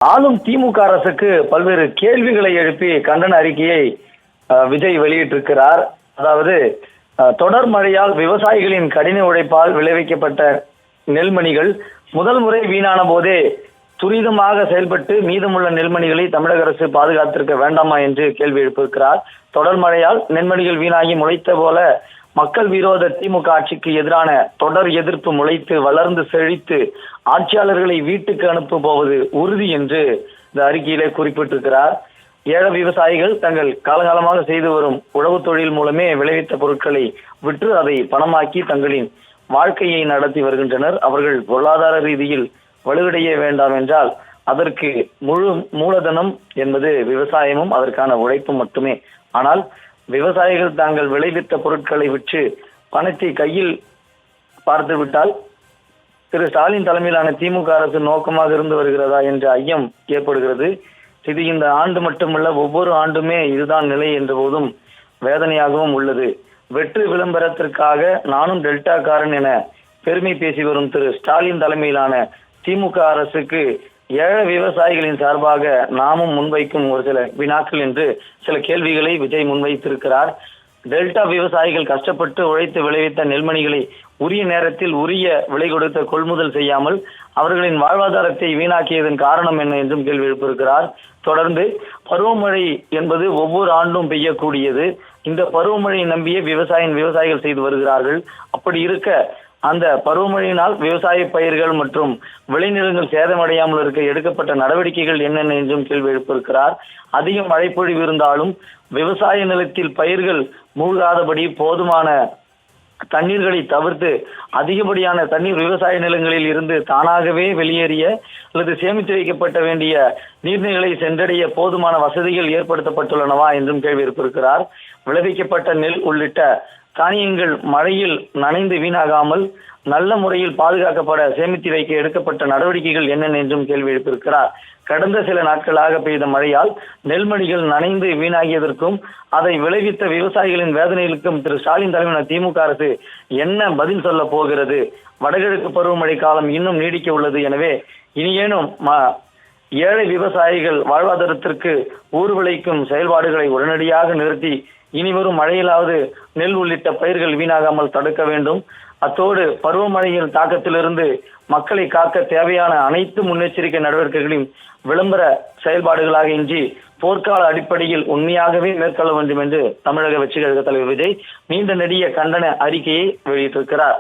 ஆளும் திமுக அரசுக்கு பல்வேறு கேள்விகளை எழுப்பி கண்டன அறிக்கையை விஜய் வெளியிட்டிருக்கிறார். அதாவது தொடர் மழையால் விவசாயிகளின் கடின உழைப்பால் விளைவிக்கப்பட்ட நெல்மணிகள் முதல் முறை வீணான போதே துரிதமாக செயல்பட்டு மீதமுள்ள நெல்மணிகளை தமிழக அரசு பாதுகாத்திருக்க வேண்டாமா என்று கேள்வி எழுப்பியிருக்கிறார். தொடர் மழையால் நெல்மணிகள் வீணாகி முளைத்த போல மக்கள் விரோத திமுக ஆட்சிக்கு எதிரான தொடர் எதிர்ப்பு முளைத்து வளர்ந்து செழித்து ஆட்சியாளர்களை வீட்டுக்கு அனுப்ப போவது உறுதி என்று இந்த அறிக்கையிலே குறிப்பிட்டிருக்கிறார். ஏழை விவசாயிகள் தங்கள் காலகாலமாக செய்து வரும் உழவு தொழில் மூலமே விளைவித்த பொருட்களை விற்று அதை பணமாக்கி தங்களின் வாழ்க்கையை நடத்தி வருகின்றனர். அவர்கள் பொருளாதார ரீதியில் வலுவடைய வேண்டாம் என்றால் அதற்கு முழு மூலதனம் என்பது விவசாயமும் அதற்கான உழைப்பும் மட்டுமே. ஆனால் விவசாயிகள் தாங்கள் விளைவித்த பொருட்களை விற்று பணத்தை கையில் பார்த்து விட்டால் திரு ஸ்டாலின் தலைமையிலான திமுக அரசு நோக்கமாக இருந்து வருகிறதா என்ற ஐயம் ஏற்படுகிறது. இது இந்த ஆண்டு மட்டுமல்ல, ஒவ்வொரு ஆண்டுமே இதுதான் நிலை என்ற போதும் வேதனையாகவும் உள்ளது. வெற்று விளம்பரத்திற்காக நானும் டெல்டாக்காரன் என பெருமை பேசி வரும் திரு ஸ்டாலின் தலைமையிலான திமுக அரசுக்கு ஏழை விவசாயிகளின் சார்பாக நாமும் முன்வைக்கும் ஒரு சில வினாக்கள் என்று சில கேள்விகளை விஜய் முன்வைத்திருக்கிறார். டெல்டா விவசாயிகள் கஷ்டப்பட்டு உழைத்து விளைவித்த நெல்மணிகளை உரிய நேரத்தில் உரிய விலை கொடுத்த கொள்முதல் செய்யாமல் அவர்களின் வாழ்வாதாரத்தை வீணாக்கியதன் காரணம் என்ன என்றும் கேள்வி எழுப்பியிருக்கிறார். தொடர்ந்து பருவமழை என்பது ஒவ்வொரு ஆண்டும் பெய்யக்கூடியது. இந்த பருவமழையை நம்பிய விவசாயிகள் செய்து வருகிறார்கள். அப்படி இருக்க அந்த பருவமழையினால் விவசாய பயிர்கள் மற்றும் விளைநிலங்கள் சேதமடையாமல் இருக்க எடுக்கப்பட்ட நடவடிக்கைகள் என்னென்ன என்றும் கேள்வி எழுப்பியிருக்கிறார். அதிக மழைப்பொழிவு இருந்தாலும் விவசாய நிலத்தில் பயிர்கள் மூழ்காதபடி போதுமான தண்ணீர்களை தவிர்த்து அதிகப்படியான தண்ணீர் விவசாய நிலங்களில் இருந்து தானாகவே வெளியேறிய அல்லது சேமித்து வைக்கப்பட்ட வேண்டிய நீர்நிலைகளை சென்றடைய போதுமான வசதிகள் ஏற்படுத்தப்பட்டுள்ளனவா என்றும் கேள்வி எழுப்பியிருக்கிறார். விளைவிக்கப்பட்ட நெல் உள்ளிட்ட தானியங்கள் மழையில் நனைந்து வீணாகாமல் நல்ல முறையில் பாதுகாக்கப்பட சேமித்து வைக்க எடுக்கப்பட்ட நடவடிக்கைகள் என்னென்ன என்றும் கேள்வி எழுப்பியிருக்கிறார். கடந்த சில நாட்களாக பெய்த மழையால் நெல்மணிகள் நனைந்து வீணாகியதற்கும் அதை விளைவித்த விவசாயிகளின் வேதனைகளுக்கும் திரு ஸ்டாலின் தலைமையிலான திமுக அரசு என்ன பதில் சொல்ல போகிறது? வடகிழக்கு பருவமழை காலம் இன்னும் நீடிக்க உள்ளது. எனவே இனியேனும் ஏழை விவசாயிகள் வாழ்வாதாரத்திற்கு ஊர்வலைக்கும் செயல்பாடுகளை உடனடியாக நிறுத்தி இனிவரும் மழையிலாவது நெல் உள்ளிட்ட பயிர்கள் வீணாகாமல் தடுக்க வேண்டும். அத்தோடு பருவமழையின் தாக்கத்திலிருந்து மக்களை காக்க தேவையான அனைத்து முன்னெச்சரிக்கை நடவடிக்கைகளையும் விளம்பர செயல்பாடுகளாக இன்றி போர்க்கால அடிப்படையில் உண்மையாகவே மேற்கொள்ள வேண்டும் என்று தமிழக வெற்றிக் கழக தலைவர் விஜய் நீண்ட நெடிய கண்டன அறிக்கையை வெளியிட்டிருக்கிறார்.